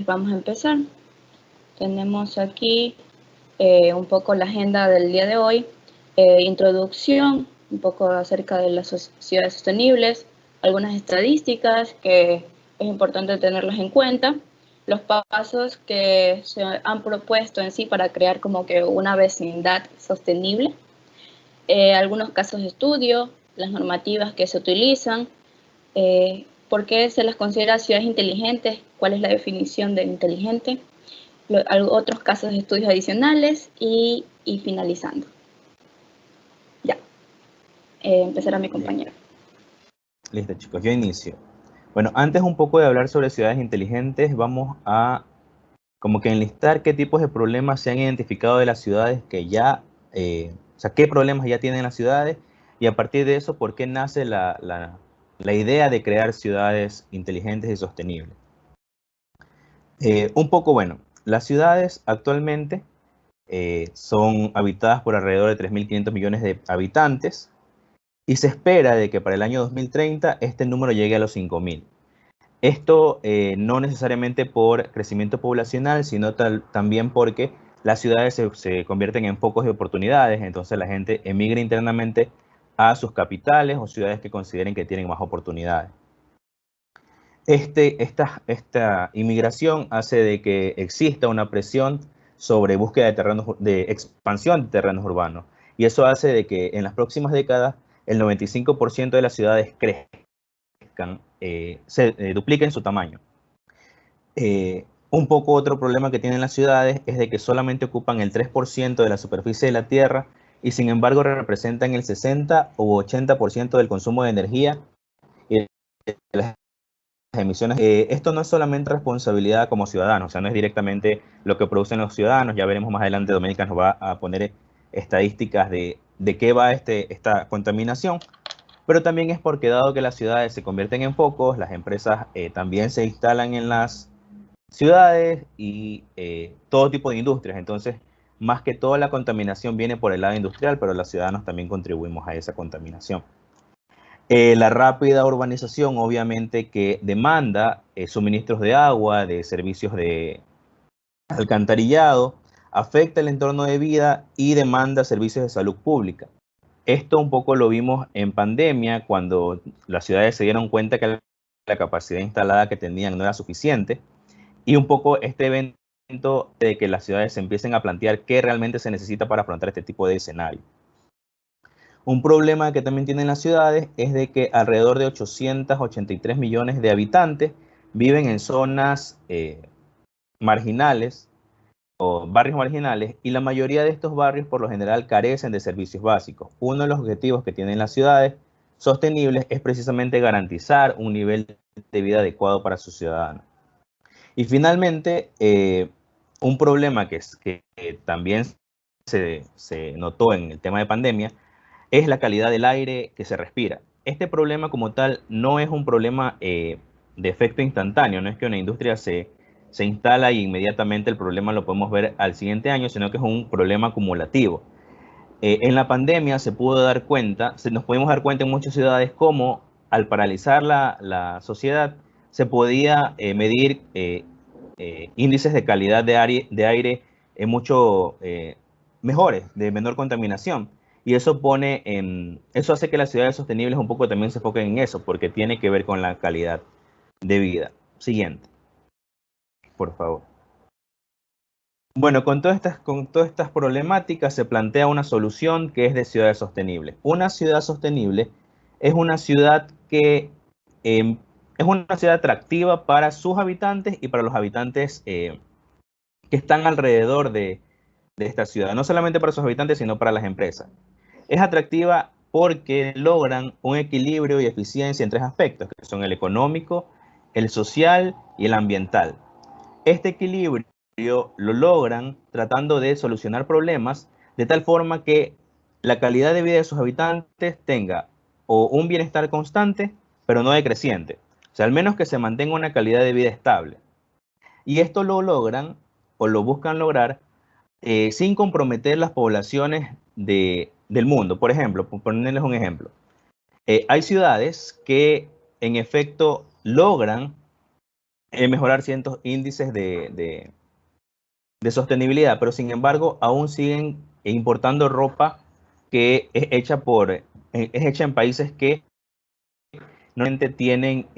vamos a empezar. Tenemos aquí un poco la agenda del día de hoy. Introducción, un poco acerca de las ciudades sostenibles, algunas estadísticas que es importante tenerlas en cuenta, los pasos que se han propuesto en sí para crear como que una vecindad sostenible, algunos casos de estudio, las normativas que se utilizan, por qué se las considera ciudades inteligentes, cuál es la definición de inteligente, otros casos de estudios adicionales y finalizando. Ya, empezará mi compañero. Listo, chicos, yo inicio. Bueno, antes un poco de hablar sobre ciudades inteligentes, vamos a como que enlistar qué tipos de problemas se han identificado de las ciudades que ya, o sea, qué problemas ya tienen las ciudades y a partir de eso, por qué nace la idea de crear ciudades inteligentes y sostenibles. Un poco, bueno, las ciudades actualmente son habitadas por alrededor de 3.500 millones de habitantes y se espera de que para el año 2030 este número llegue a los 5.000. Esto no necesariamente por crecimiento poblacional, sino también porque las ciudades se convierten en focos de oportunidades, entonces la gente emigra internamente a sus capitales o ciudades que consideren que tienen más oportunidades. Esta inmigración hace de que exista una presión sobre búsqueda de terrenos, de expansión de terrenos urbanos, y eso hace de que en las próximas décadas el 95% de las ciudades crezcan, se dupliquen su tamaño. Un poco otro problema que tienen las ciudades es de que solamente ocupan el 3% de la superficie de la Tierra y sin embargo representan el 60 u 80% del consumo de energía y de las emisiones. Esto no es solamente responsabilidad como ciudadanos, o sea, no es directamente lo que producen los ciudadanos. Ya veremos más adelante, Doménica nos va a poner estadísticas de qué va esta contaminación, pero también es porque dado que las ciudades se convierten en focos, las empresas también se instalan en las ciudades y todo tipo de industrias. Entonces, más que toda la contaminación viene por el lado industrial, pero los ciudadanos también contribuimos a esa contaminación. La rápida urbanización, obviamente, que demanda suministros de agua, de servicios de alcantarillado, afecta el entorno de vida y demanda servicios de salud pública. Esto un poco lo vimos en pandemia, cuando las ciudades se dieron cuenta que la capacidad instalada que tenían no era suficiente, y un poco este evento de que las ciudades se empiecen a plantear qué realmente se necesita para afrontar este tipo de escenario. Un problema que también tienen las ciudades es de que alrededor de 883 millones de habitantes viven en zonas marginales o barrios marginales, y la mayoría de estos barrios por lo general carecen de servicios básicos. Uno de los objetivos que tienen las ciudades sostenibles es precisamente garantizar un nivel de vida adecuado para sus ciudadanos. Y finalmente, un problema que también se notó en el tema de pandemia es la calidad del aire que se respira. Este problema como tal no es un problema de efecto instantáneo, no es que una industria se instala y inmediatamente el problema lo podemos ver al siguiente año, sino que es un problema acumulativo. En la pandemia nos pudimos dar cuenta en muchas ciudades cómo al paralizar la sociedad se podía medir índices de calidad de aire mucho mejores, de menor contaminación. Y eso hace que las ciudades sostenibles un poco también se enfoquen en eso, porque tiene que ver con la calidad de vida. Siguiente, por favor. Bueno, con todas estas problemáticas se plantea una solución que es de ciudades sostenibles. Una ciudad sostenible es una ciudad que es una ciudad atractiva para sus habitantes y para los habitantes que están alrededor de esta ciudad. No solamente para sus habitantes, sino para las empresas. Es atractiva porque logran un equilibrio y eficiencia en tres aspectos, que son el económico, el social y el ambiental. Este equilibrio lo logran tratando de solucionar problemas de tal forma que la calidad de vida de sus habitantes tenga o un bienestar constante, pero no decreciente. O sea, al menos que se mantenga una calidad de vida estable. Y esto lo logran o lo buscan lograr sin comprometer las poblaciones del mundo. Por ejemplo, por ponerles un ejemplo, hay ciudades que en efecto logran mejorar ciertos índices de sostenibilidad, pero sin embargo aún siguen importando ropa que es hecha en países que no tienen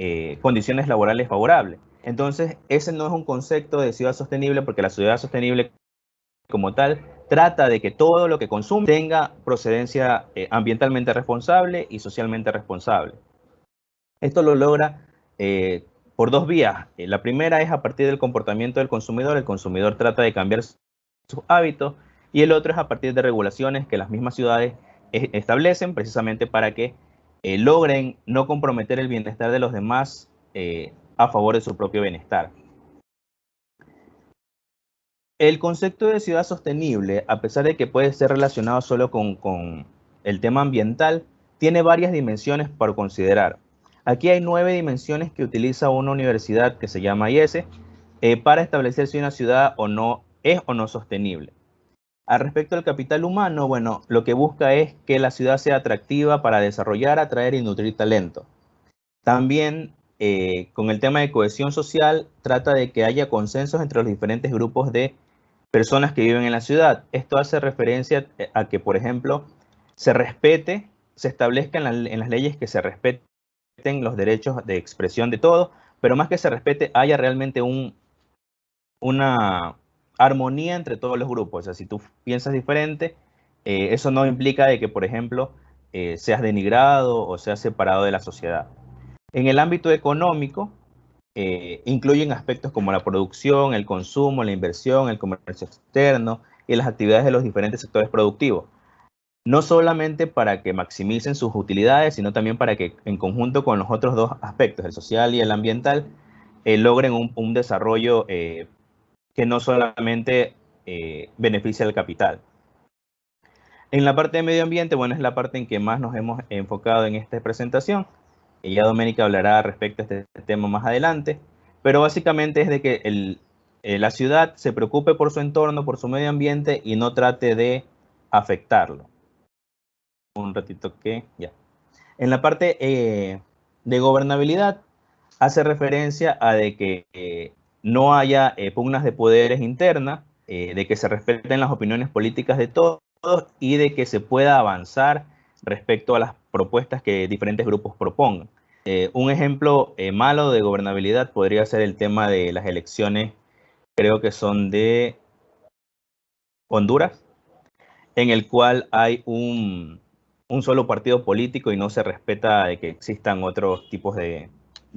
condiciones laborales favorables. Entonces, ese no es un concepto de ciudad sostenible, porque la ciudad sostenible como tal trata de que todo lo que consume tenga procedencia ambientalmente responsable y socialmente responsable. Esto lo logra por dos vías. La primera es a partir del comportamiento del consumidor. El consumidor trata de cambiar sus hábitos, y el otro es a partir de regulaciones que las mismas ciudades establecen precisamente para que logren no comprometer el bienestar de los demás a favor de su propio bienestar. El concepto de ciudad sostenible, a pesar de que puede ser relacionado solo con el tema ambiental, tiene varias dimensiones por considerar. Aquí hay 9 dimensiones que utiliza una universidad que se llama IESE para establecer si una ciudad es o no sostenible. Al respecto del capital humano, bueno, lo que busca es que la ciudad sea atractiva para desarrollar, atraer y nutrir talento. También, con el tema de cohesión social, trata de que haya consensos entre los diferentes grupos de personas que viven en la ciudad. Esto hace referencia a que, por ejemplo, se establezca en las leyes que se respeten los derechos de expresión de todos, pero más que se respete, haya realmente una armonía entre todos los grupos. O sea, si tú piensas diferente, eso no implica de que, por ejemplo, seas denigrado o seas separado de la sociedad. En el ámbito económico, incluyen aspectos como la producción, el consumo, la inversión, el comercio externo y las actividades de los diferentes sectores productivos. No solamente para que maximicen sus utilidades, sino también para que, en conjunto con los otros dos aspectos, el social y el ambiental, logren un desarrollo que no solamente beneficia al capital. En la parte de medio ambiente, bueno, es la parte en que más nos hemos enfocado en esta presentación. Y ya Doménica hablará respecto a este tema más adelante, pero básicamente es de que la ciudad se preocupe por su entorno, por su medio ambiente y no trate de afectarlo. Un ratito que ya. En la parte de gobernabilidad, hace referencia a de que no haya pugnas de poderes internas, de que se respeten las opiniones políticas de todos y de que se pueda avanzar respecto a las propuestas que diferentes grupos propongan. Un ejemplo malo de gobernabilidad podría ser el tema de las elecciones, creo que son de Honduras, en el cual hay un solo partido político y no se respeta de que existan otros tipos de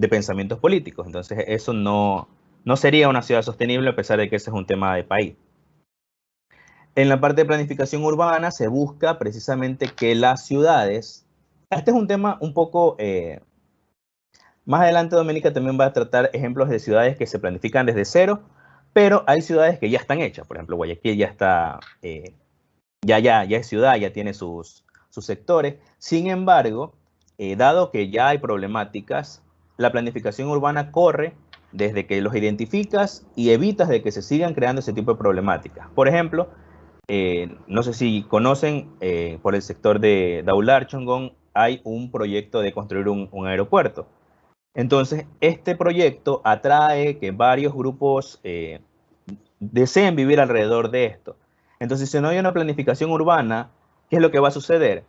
pensamientos políticos. Entonces eso no sería una ciudad sostenible, a pesar de que ese es un tema de país. En la parte de planificación urbana se busca precisamente que las ciudades, este es un tema un poco, más adelante Doménica también va a tratar ejemplos de ciudades que se planifican desde cero, pero hay ciudades que ya están hechas. Por ejemplo, Guayaquil ya está, ya es ciudad, ya tiene sus sectores. Sin embargo, dado que ya hay problemáticas, la planificación urbana corre desde que los identificas y evitas de que se sigan creando ese tipo de problemáticas. Por ejemplo, no sé si conocen, por el sector de Daular, Chongón, hay un proyecto de construir un aeropuerto. Entonces, este proyecto atrae que varios grupos deseen vivir alrededor de esto. Entonces, si no hay una planificación urbana, ¿qué es lo que va a suceder?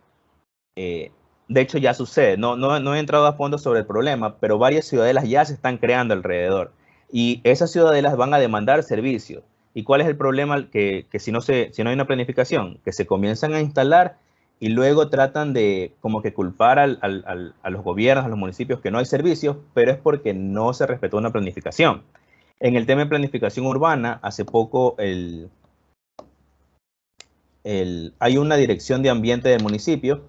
De hecho, ya sucede. No he entrado a fondo sobre el problema, pero varias ciudadelas ya se están creando alrededor. Y esas ciudadelas van a demandar servicios. ¿Y cuál es el problema? Que si no hay una planificación, que se comienzan a instalar y luego tratan de como que culpar a los gobiernos, a los municipios que no hay servicios, pero es porque no se respetó una planificación. En el tema de planificación urbana, hace poco hay una dirección de ambiente del municipio,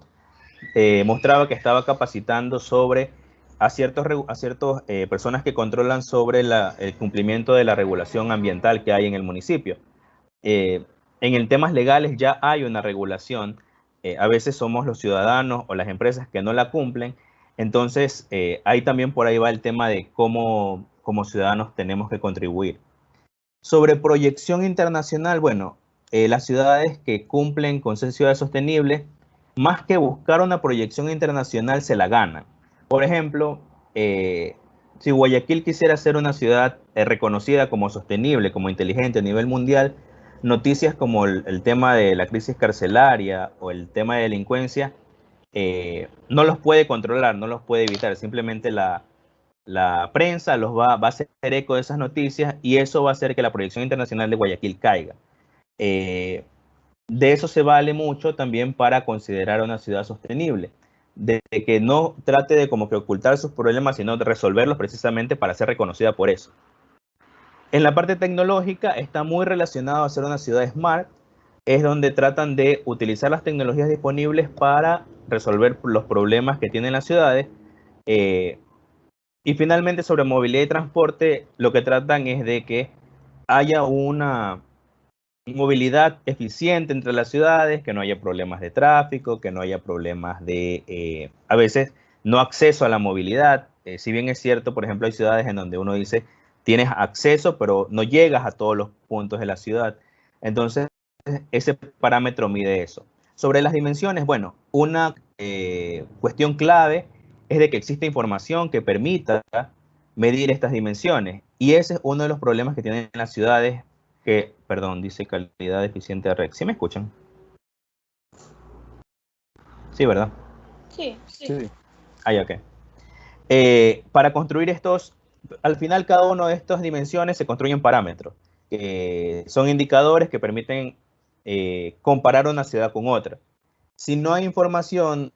mostraba que estaba capacitando a ciertas personas que controlan sobre el cumplimiento de la regulación ambiental que hay en el municipio. En temas legales ya hay una regulación, a veces somos los ciudadanos o las empresas que no la cumplen, entonces ahí también por ahí va el tema de cómo como ciudadanos tenemos que contribuir. Sobre proyección internacional, bueno, las ciudades que cumplen con ser ciudades sostenibles, más que buscar una proyección internacional, se la ganan. Por ejemplo, si Guayaquil quisiera ser una ciudad reconocida como sostenible, como inteligente a nivel mundial, noticias como el tema de la crisis carcelaria o el tema de delincuencia no los puede controlar, no los puede evitar. Simplemente la prensa va a hacer eco de esas noticias y eso va a hacer que la proyección internacional de Guayaquil caiga. De eso se vale mucho también para considerar una ciudad sostenible, de que no trate de como que ocultar sus problemas, sino de resolverlos precisamente para ser reconocida por eso. En la parte tecnológica está muy relacionado a ser una ciudad smart, es donde tratan de utilizar las tecnologías disponibles para resolver los problemas que tienen las ciudades. Y finalmente sobre movilidad y transporte, lo que tratan es de que haya una movilidad eficiente entre las ciudades, que no haya problemas de tráfico, que no haya problemas de, a veces, no acceso a la movilidad. Si bien es cierto, por ejemplo, hay ciudades en donde uno dice, tienes acceso, pero no llegas a todos los puntos de la ciudad. Entonces, ese parámetro mide eso. Sobre las dimensiones, bueno, una cuestión clave es de que existe información que permita medir estas dimensiones. Y ese es uno de los problemas que tienen las ciudades que, perdón, dice calidad eficiente de red. ¿Sí me escuchan? Sí, ¿verdad? Sí. Sí. Ah, ya, ok. Para construir estos, al final cada una de estas dimensiones se construyen parámetros. Son indicadores que permiten comparar una ciudad con otra. Si no hay información,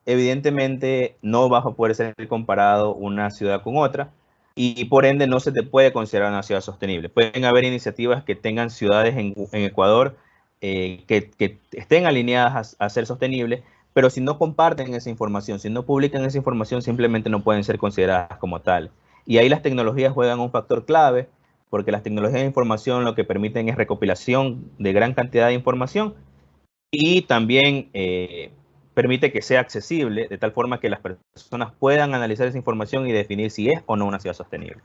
evidentemente no va a poder ser comparado una ciudad con otra y por ende no se te puede considerar una ciudad sostenible. Pueden haber iniciativas que tengan ciudades en Ecuador que estén alineadas a ser sostenibles, pero si no comparten esa información, si no publican esa información, simplemente no pueden ser consideradas como tal. Y ahí las tecnologías juegan un factor clave, porque las tecnologías de información lo que permiten es recopilación de gran cantidad de información y también permite que sea accesible de tal forma que las personas puedan analizar esa información y definir si es o no una ciudad sostenible.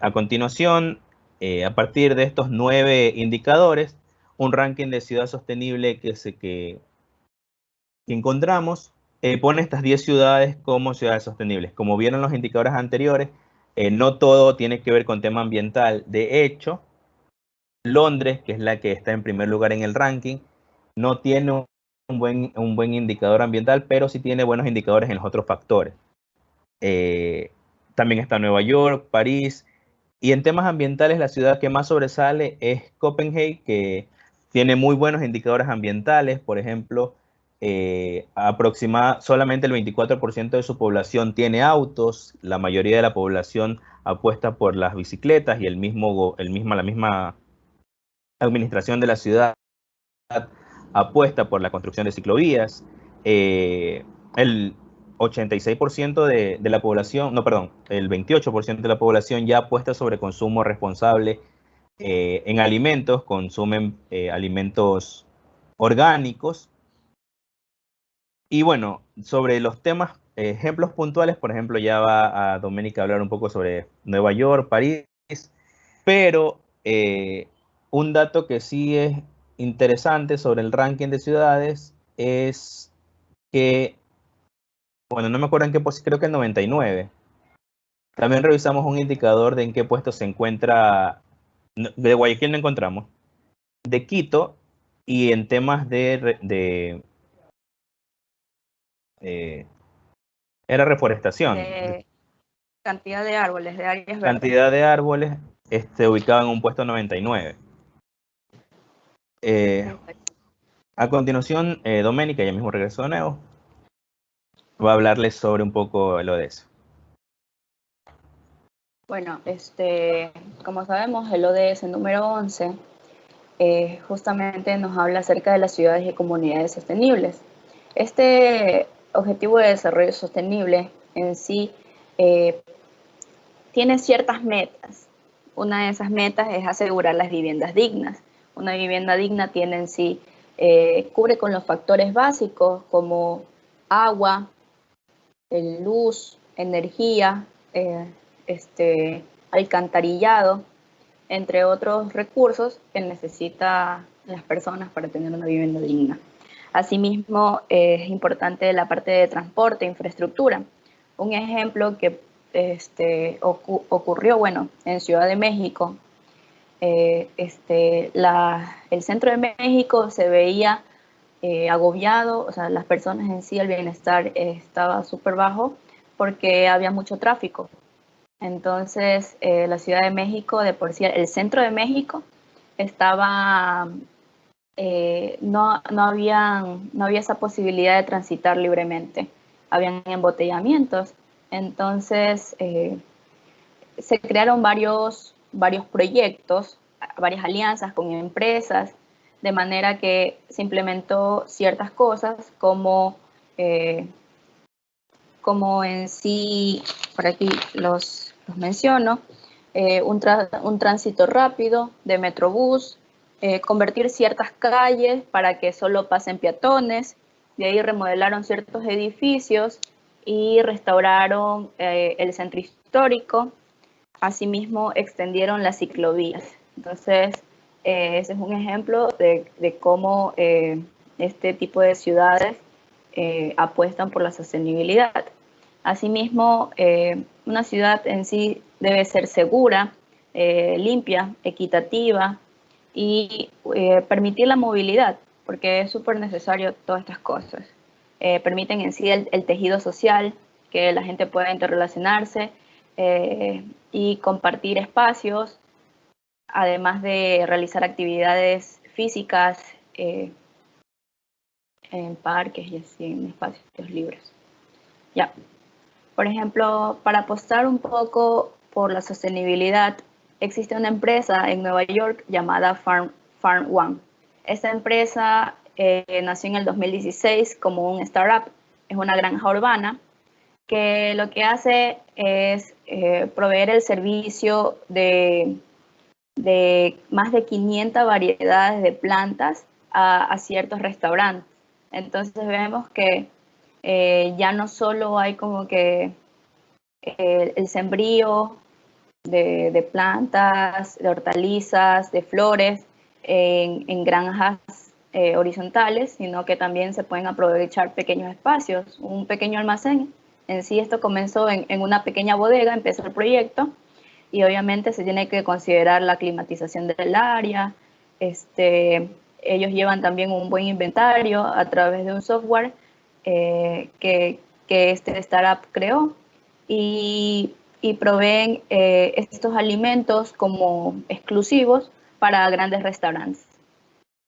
A continuación, a partir de estos 9 indicadores, un ranking de ciudad sostenible que encontramos pone estas 10 ciudades como ciudades sostenibles. Como vieron los indicadores anteriores, no todo tiene que ver con tema ambiental. De hecho, Londres, que es la que está en primer lugar en el ranking, no tiene un buen indicador ambiental, pero sí tiene buenos indicadores en los otros factores. También está Nueva York, París, y en temas ambientales la ciudad que más sobresale es Copenhague, que tiene muy buenos indicadores ambientales. Por ejemplo, solamente el 24% de su población tiene autos, la mayoría de la población apuesta por las bicicletas y la misma administración de la ciudad apuesta por la construcción de ciclovías. El 86% de la población, no, perdón, el 28% de la población ya apuesta sobre consumo responsable en alimentos, consumen alimentos orgánicos. Y bueno, sobre los temas, ejemplos puntuales, por ejemplo, ya va a Doménica a hablar un poco sobre Nueva York, París, pero un dato que sí es interesante sobre el ranking de ciudades es que, bueno, no me acuerdo en qué posición, creo que el 99. También revisamos un indicador de en qué puesto se encuentra, de Guayaquil no encontramos, de Quito, y en temas era reforestación, De cantidad de árboles, de áreas verdes. cantidad de árboles, ubicado en un puesto 99. A continuación, Doménica, ya mismo regresó de nuevo, va a hablarles sobre un poco lo de eso. Bueno, como sabemos, el ODS número 11 justamente nos habla acerca de las ciudades y comunidades sostenibles. Este objetivo de desarrollo sostenible en sí tiene ciertas metas. Una de esas metas es asegurar las viviendas dignas. Una vivienda digna tiene en sí, cubre con los factores básicos como agua, luz, energía, alcantarillado, entre otros recursos que necesitan las personas para tener una vivienda digna. Asimismo, es importante la parte de transporte e infraestructura. Un ejemplo que ocurrió, bueno, en Ciudad de México. El centro de México se veía agobiado, o sea, las personas en sí, el bienestar estaba súper bajo porque había mucho tráfico. Entonces, la Ciudad de México, de por sí, el centro de México estaba, no había esa posibilidad de transitar libremente. Habían embotellamientos. Entonces, se crearon varios proyectos, varias alianzas con empresas, de manera que se implementó ciertas cosas como en sí, por aquí los menciono, un tránsito rápido de Metrobús, convertir ciertas calles para que solo pasen peatones, de ahí remodelaron ciertos edificios y restauraron el centro histórico. Asimismo, extendieron las ciclovías. Entonces, ese es un ejemplo de cómo este tipo de ciudades apuestan por la sostenibilidad. Asimismo, una ciudad en sí debe ser segura, limpia, equitativa y permitir la movilidad, porque es súper necesario todas estas cosas. Permiten en sí el tejido social, que la gente pueda interrelacionarse y compartir espacios, además de realizar actividades físicas en parques y así, en espacios libres. Ya. Por ejemplo, para apostar un poco por la sostenibilidad, existe una empresa en Nueva York llamada Farm One. Esta empresa nació en el 2016 como un startup. Es una granja urbana que lo que hace es proveer el servicio de más de 500 variedades de plantas a ciertos restaurantes. Entonces vemos que ya no solo hay como que el sembrío de plantas, de hortalizas, de flores en granjas horizontales, sino que también se pueden aprovechar pequeños espacios, un pequeño almacén. En sí esto comenzó en una pequeña bodega, empezó el proyecto, y obviamente se tiene que considerar la climatización del área. Ellos llevan también un buen inventario a través de un software que este startup creó y proveen estos alimentos como exclusivos para grandes restaurantes.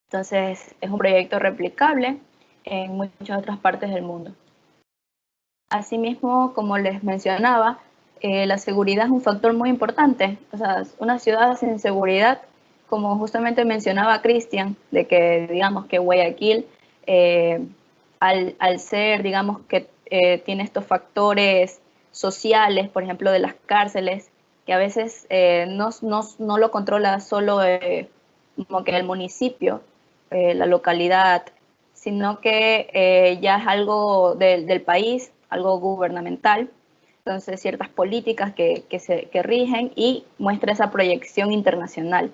Entonces es un proyecto replicable en muchas otras partes del mundo. Asimismo, como les mencionaba, la seguridad es un factor muy importante. O sea, una ciudad sin seguridad, como justamente mencionaba Cristian, de que digamos que Guayaquil, al ser, digamos que tiene estos factores sociales, por ejemplo, de las cárceles, que a veces no lo controla solo como que el municipio, la localidad, sino que ya es algo del país, algo gubernamental. Entonces, ciertas políticas que rigen y muestra esa proyección internacional.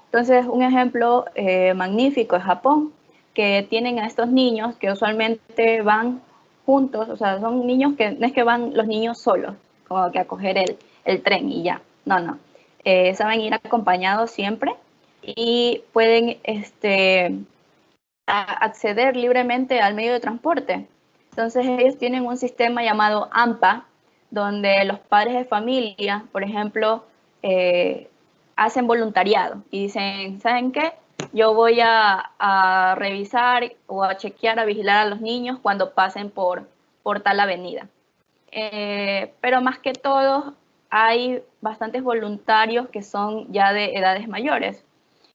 Entonces, un ejemplo magnífico es Japón, que tienen a estos niños que usualmente van juntos, o sea, son niños que no es que van los niños solos, como que a coger el tren y ya, no. Saben ir acompañados siempre y pueden acceder libremente al medio de transporte. Entonces ellos tienen un sistema llamado AMPA, donde los padres de familia, por ejemplo, hacen voluntariado y dicen, ¿saben qué? Yo voy a revisar o a chequear, a vigilar a los niños cuando pasen por tal avenida. Pero más que todo, hay bastantes voluntarios que son ya de edades mayores.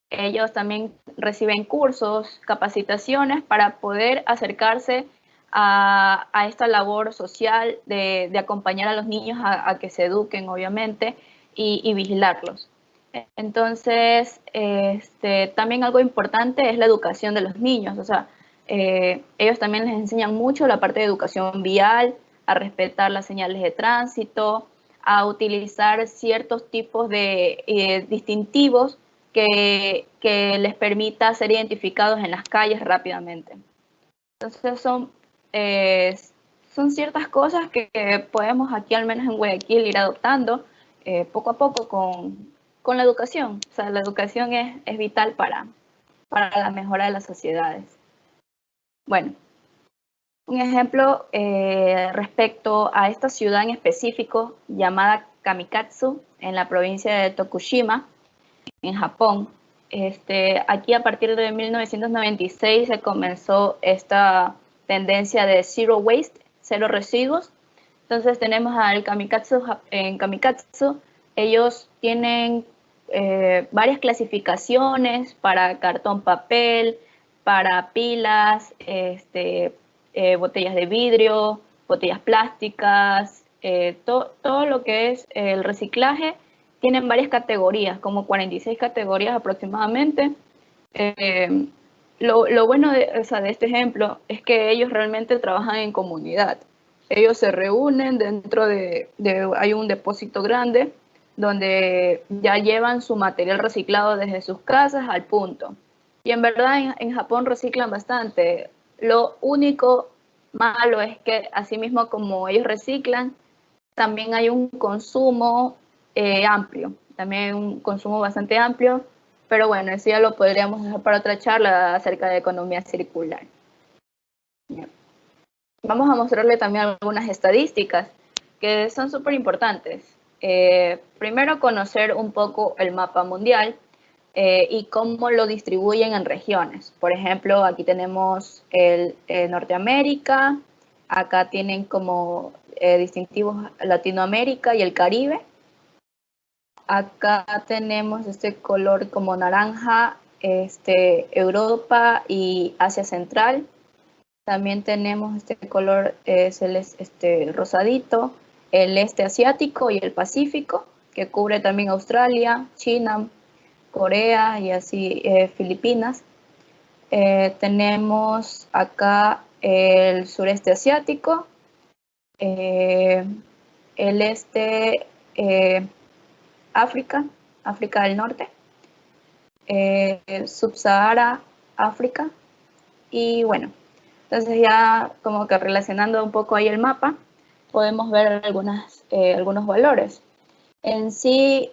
Ellos también reciben cursos, capacitaciones para poder acercarse a esta labor social de acompañar a los niños a que se eduquen, obviamente, y vigilarlos. Entonces, también algo importante es la educación de los niños. O sea, ellos también les enseñan mucho la parte de educación vial, a respetar las señales de tránsito, a utilizar ciertos tipos de distintivos que les permita ser identificados en las calles rápidamente. Entonces son ciertas cosas que podemos aquí, al menos en Guayaquil, ir adoptando poco a poco con la educación. O sea, la educación es vital para la mejora de las sociedades. Bueno, un ejemplo respecto a esta ciudad en específico llamada Kamikatsu, en la provincia de Tokushima, en Japón. Aquí a partir de 1996 se comenzó esta tendencia de zero waste, cero residuos. Entonces tenemos al Kamikatsu, en Kamikatsu ellos tienen varias clasificaciones para cartón papel, para pilas, botellas de vidrio, botellas plásticas, todo lo que es el reciclaje. Tienen varias categorías, como 46 categorías aproximadamente. Lo bueno de este ejemplo es que ellos realmente trabajan en comunidad. Ellos se reúnen dentro hay un depósito grande donde ya llevan su material reciclado desde sus casas al punto. Y en verdad en Japón reciclan bastante. Lo único malo es que así mismo como ellos reciclan, también hay un consumo amplio, también un consumo bastante amplio, pero bueno, eso ya lo podríamos dejar para otra charla acerca de economía circular. Bien. Vamos a mostrarle también algunas estadísticas que son súper importantes. Primero, conocer un poco el mapa mundial y cómo lo distribuyen en regiones. Por ejemplo, aquí tenemos Norteamérica, acá tienen como distintivos Latinoamérica y el Caribe. Acá tenemos este color como naranja, Europa y Asia Central. También tenemos este color rosadito, el este asiático y el Pacífico, que cubre también Australia, China, Corea y así Filipinas. Tenemos acá el sureste asiático, el este África del Norte, Subsahara África, y bueno, entonces ya como que relacionando un poco ahí el mapa, podemos ver algunos valores. En sí,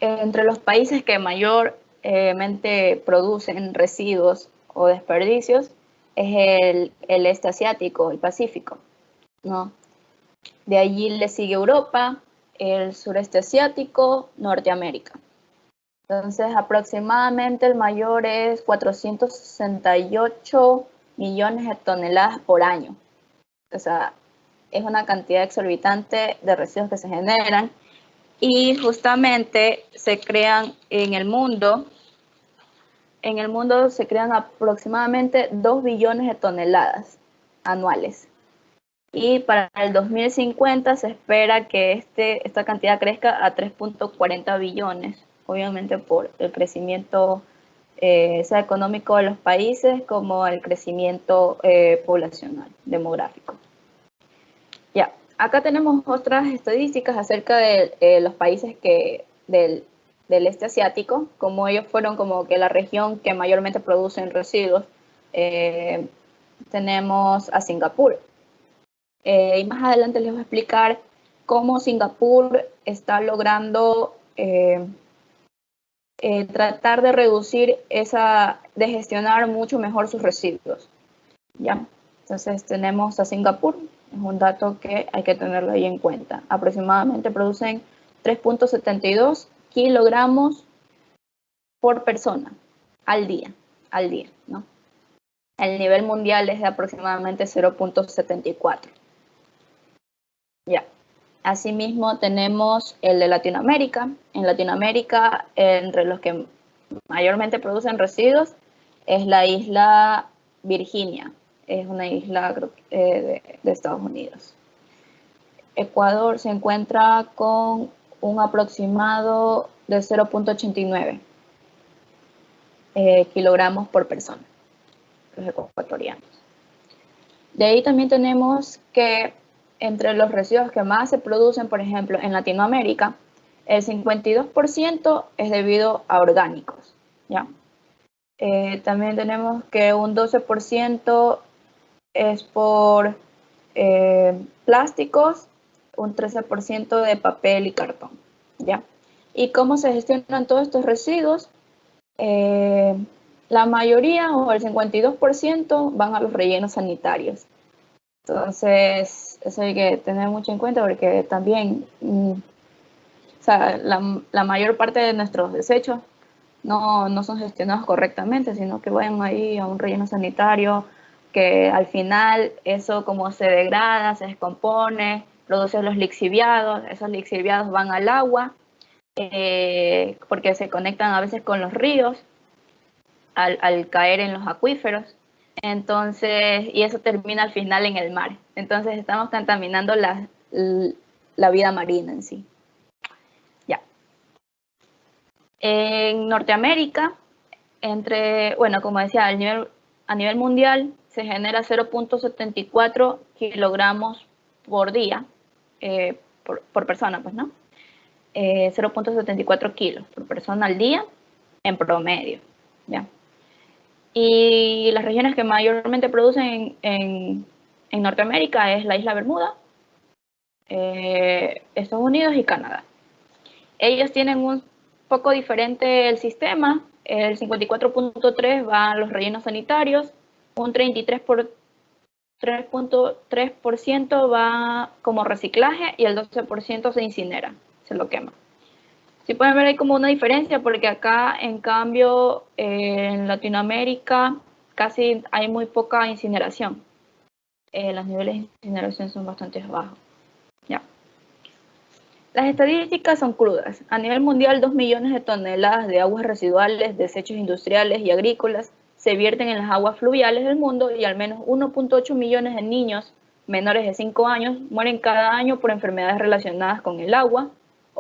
entre los países que mayormente producen residuos o desperdicios es el este asiático, el Pacífico, ¿no? De allí le sigue Europa, el sureste asiático, Norteamérica. Entonces, aproximadamente el mayor es 468 millones de toneladas por año. O sea, es una cantidad exorbitante de residuos que se generan y justamente se crean en el mundo se crean aproximadamente 2 billones de toneladas anuales. Y para el 2050 se espera que esta cantidad crezca a 3.40 billones, obviamente por el crecimiento sea económico de los países como el crecimiento poblacional, demográfico. Ya, acá tenemos otras estadísticas acerca de los países del este asiático, como ellos fueron como que la región que mayormente producen residuos. Tenemos a Singapur. Y más adelante les voy a explicar cómo Singapur está logrando tratar de reducir de gestionar mucho mejor sus residuos. ¿Ya? Entonces tenemos a Singapur, es un dato que hay que tenerlo ahí en cuenta. Aproximadamente producen 3.72 kilogramos por persona al día, ¿no? El nivel mundial es de aproximadamente 0.74. Ya. Asimismo tenemos el de Latinoamérica. En Latinoamérica, entre los que mayormente producen residuos, es la isla Virginia. Es una isla de Estados Unidos. Ecuador se encuentra con un aproximado de 0.89 kilogramos por persona, los ecuatorianos. De ahí también tenemos que entre los residuos que más se producen, por ejemplo, en Latinoamérica, el 52% es debido a orgánicos, ¿ya? También tenemos que un 12% es por plásticos, un 13% de papel y cartón, ¿ya? ¿Y cómo se gestionan todos estos residuos? La mayoría, o el 52%, van a los rellenos sanitarios. Entonces, eso hay que tener mucho en cuenta porque también, o sea, la mayor parte de nuestros desechos no son gestionados correctamente, sino que van ahí a un relleno sanitario, que al final eso como se degrada, se descompone, produce los lixiviados, esos lixiviados van al agua, porque se conectan a veces con los ríos al caer en los acuíferos. Entonces, y eso termina al final en el mar. Entonces estamos contaminando la vida marina en sí. Ya. En Norteamérica, como decía, a nivel mundial se genera 0.74 kilogramos por día, por persona, pues, ¿no? 0.74 kilos por persona al día en promedio, ¿ya? Y las regiones que mayormente producen en Norteamérica es la isla Bermuda, Estados Unidos y Canadá. Ellos tienen un poco diferente el sistema. El 54.3 va a los rellenos sanitarios, un 33.3% va como reciclaje y el 12% se incinera, se lo quema. Si pueden ver, hay como una diferencia porque acá, en cambio, en Latinoamérica casi hay muy poca incineración. Los niveles de incineración son bastante bajos. Ya. Las estadísticas son crudas. A nivel mundial, 2 millones de toneladas de aguas residuales, desechos industriales y agrícolas se vierten en las aguas fluviales del mundo y al menos 1.8 millones de niños menores de 5 años mueren cada año por enfermedades relacionadas con el agua,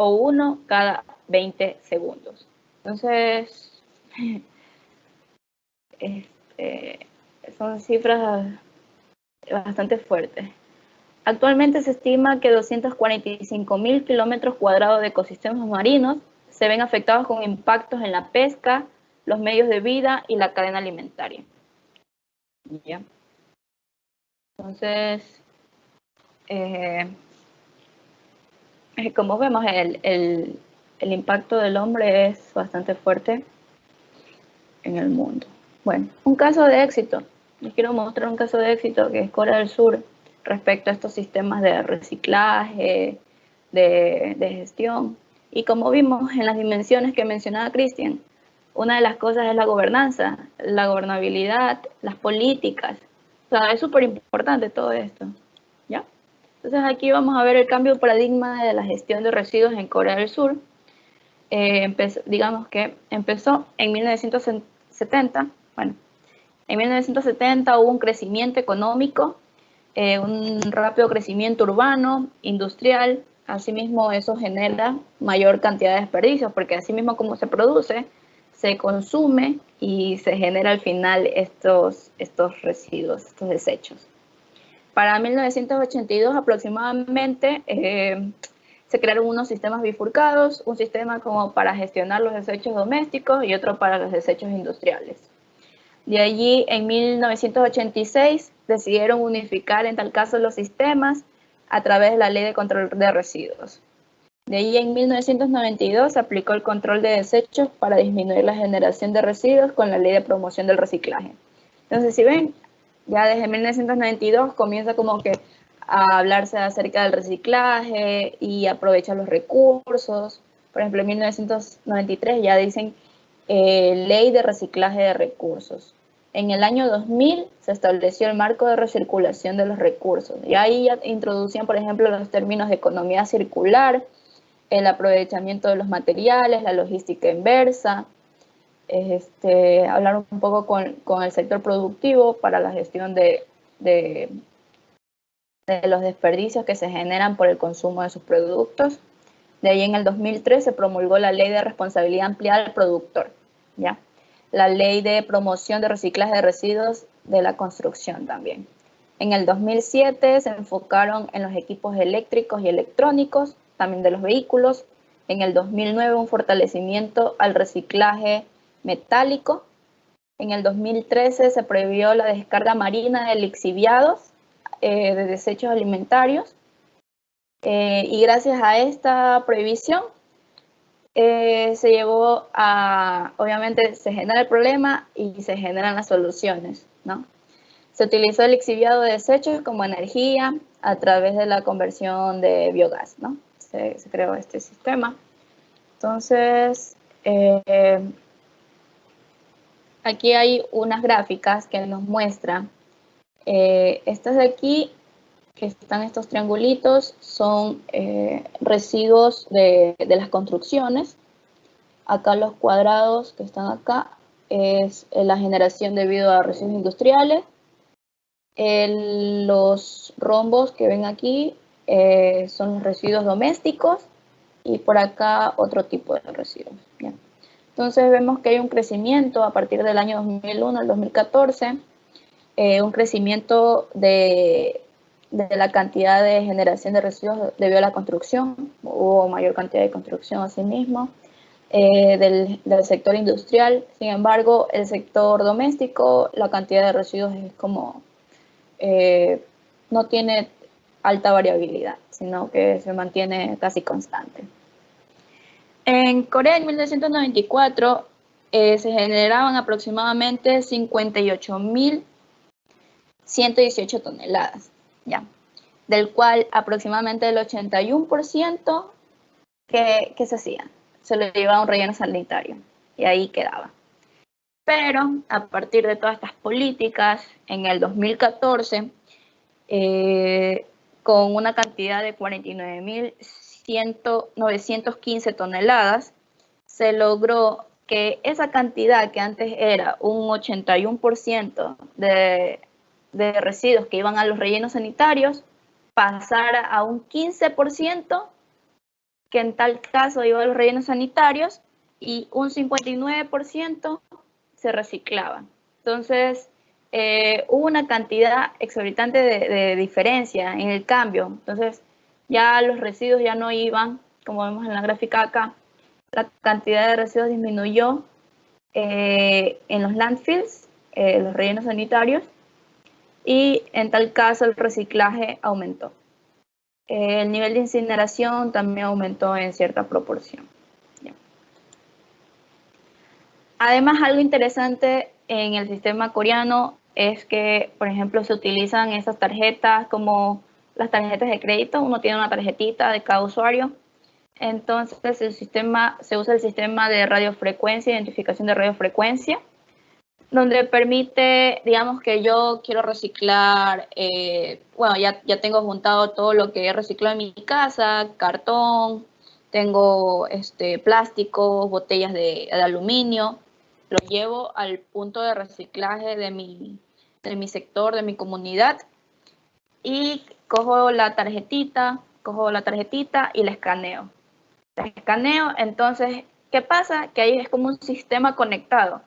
o uno cada 20 segundos. Entonces, son cifras bastante fuertes. Actualmente se estima que 245.000 kilómetros cuadrados de ecosistemas marinos se ven afectados con impactos en la pesca, los medios de vida y la cadena alimentaria. ¿Ya? Entonces, como vemos, el impacto del hombre es bastante fuerte en el mundo. Bueno, un caso de éxito. Les quiero mostrar un caso de éxito que es Corea del Sur respecto a estos sistemas de reciclaje, de gestión. Y como vimos en las dimensiones que mencionaba Cristian, una de las cosas es la gobernanza, la gobernabilidad, las políticas. O sea, es súper importante todo esto, ¿ya? Entonces aquí vamos a ver el cambio de paradigma de la gestión de residuos en Corea del Sur. Digamos que empezó en 1970. Bueno, en 1970 hubo un crecimiento económico, un rápido crecimiento urbano, industrial. Asimismo, eso genera mayor cantidad de desperdicios, porque asimismo como se produce, se consume y se genera al final estos residuos, estos desechos. Para 1982 aproximadamente se crearon unos sistemas bifurcados, un sistema como para gestionar los desechos domésticos y otro para los desechos industriales. De allí, en 1986, decidieron unificar en tal caso los sistemas a través de la Ley de Control de Residuos. De allí, en 1992, se aplicó el control de desechos para disminuir la generación de residuos con la Ley de Promoción del Reciclaje. Entonces, si ven, ya desde 1992 comienza como que a hablarse acerca del reciclaje y aprovechar los recursos. Por ejemplo, en 1993 ya dicen Ley de Reciclaje de Recursos. En el año 2000 se estableció el marco de recirculación de los recursos. Y ahí ya introducían, por ejemplo, los términos de economía circular, el aprovechamiento de los materiales, la logística inversa, hablar un poco con el sector productivo para la gestión de los desperdicios que se generan por el consumo de sus productos. De ahí en el 2003 se promulgó la Ley de Responsabilidad Ampliada del Productor, ¿ya? La Ley de Promoción de Reciclaje de Residuos de la Construcción también. En el 2007 se enfocaron en los equipos eléctricos y electrónicos, también de los vehículos. En el 2009 un fortalecimiento al reciclaje metálico. En el 2013 se prohibió la descarga marina de lixiviados de desechos alimentarios. Y gracias a esta prohibición se llevó a, obviamente se genera el problema y se generan las soluciones, ¿no? Se utilizó el lixiviado de desechos como energía a través de la conversión de biogás, ¿no? Se creó este sistema. Entonces, aquí hay unas gráficas que nos muestran. Estas de aquí, que están estos triangulitos, son residuos de las construcciones. Acá los cuadrados que están acá es la generación debido a residuos industriales. Los rombos que ven aquí son los residuos domésticos y por acá otro tipo de residuos. ¿Ya? Entonces vemos que hay un crecimiento a partir del año 2001 al 2014, un crecimiento de la cantidad de generación de residuos debido a la construcción, hubo mayor cantidad de construcción asimismo, del sector industrial. Sin embargo, el sector doméstico, la cantidad de residuos es como no tiene alta variabilidad, sino que se mantiene casi constante. En Corea en 1994 se generaban aproximadamente 58.118 toneladas, ¿ya? Del cual aproximadamente el 81% que se hacía, se lo llevaba a un relleno sanitario y ahí quedaba. Pero a partir de todas estas políticas, en el 2014, con una cantidad de 49.915 toneladas, se logró que esa cantidad que antes era un 81% de residuos que iban a los rellenos sanitarios, pasara a un 15% que en tal caso iba a los rellenos sanitarios y un 59% se reciclaba. Entonces, hubo una cantidad exorbitante de diferencia en el cambio. Entonces, ya los residuos ya no iban, como vemos en la gráfica acá, la cantidad de residuos disminuyó en los landfills, los rellenos sanitarios, y en tal caso el reciclaje aumentó. El nivel de incineración también aumentó en cierta proporción. ¿Ya? Además, algo interesante en el sistema coreano es que, por ejemplo, se utilizan esas tarjetas como las tarjetas de crédito. Uno tiene una tarjetita de cada usuario. Entonces, se usa el sistema de radiofrecuencia, identificación de radiofrecuencia, donde permite, digamos que yo quiero reciclar, bueno, ya tengo juntado todo lo que he reciclado en mi casa, cartón, tengo plástico, botellas de aluminio, lo llevo al punto de reciclaje de mi sector, de mi comunidad, y cojo la tarjetita y la escaneo. Entonces, ¿qué pasa? Que ahí es como un sistema conectado,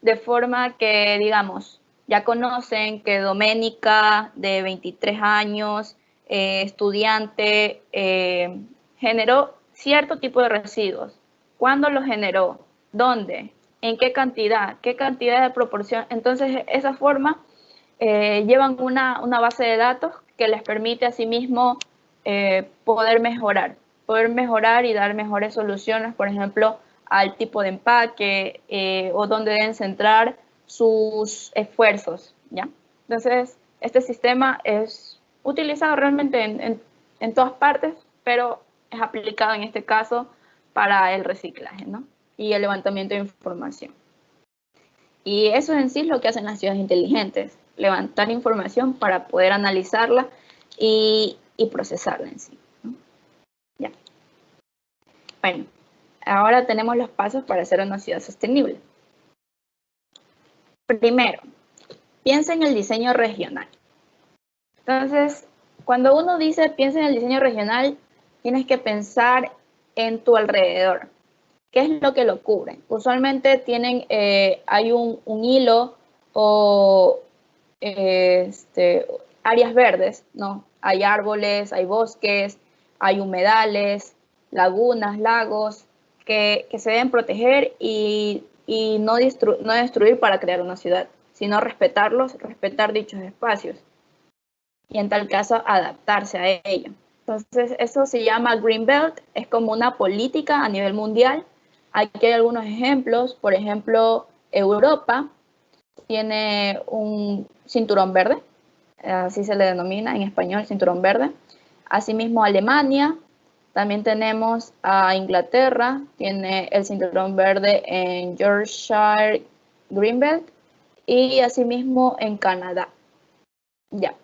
de forma que, digamos, ya conocen que Doménica, de 23 años, estudiante, generó cierto tipo de residuos. ¿Cuándo los generó? ¿Dónde? ¿En qué cantidad? ¿Qué cantidad de proporción? Entonces, esa forma llevan una base de datos que les permite a sí mismo poder mejorar y dar mejores soluciones, por ejemplo, al tipo de empaque o dónde deben centrar sus esfuerzos, ¿ya? Entonces, este sistema es utilizado realmente en todas partes, pero es aplicado en este caso para el reciclaje, ¿no? Y el levantamiento de información. Y eso en sí es lo que hacen las ciudades inteligentes, levantar información para poder analizarla y procesarla en sí, ¿no? Ya. Bueno, ahora tenemos los pasos para hacer una ciudad sostenible. Primero, piensa en el diseño regional. Entonces, cuando uno dice piensa en el diseño regional, tienes que pensar en tu alrededor. ¿Qué es lo que lo cubre? Usualmente hay un hilo o áreas verdes, ¿no? Hay árboles, hay bosques, hay humedales, lagunas, lagos, que se deben proteger y y no destruir para crear una ciudad, sino respetarlos, respetar dichos espacios y en tal caso adaptarse a ello. Entonces eso se llama Green Belt, es como una política a nivel mundial. Aquí hay algunos ejemplos, por ejemplo, Europa tiene un cinturón verde, así se le denomina en español, cinturón verde. Asimismo Alemania, también tenemos a Inglaterra, tiene el cinturón verde en Yorkshire Greenbelt y asimismo en Canadá. Ya.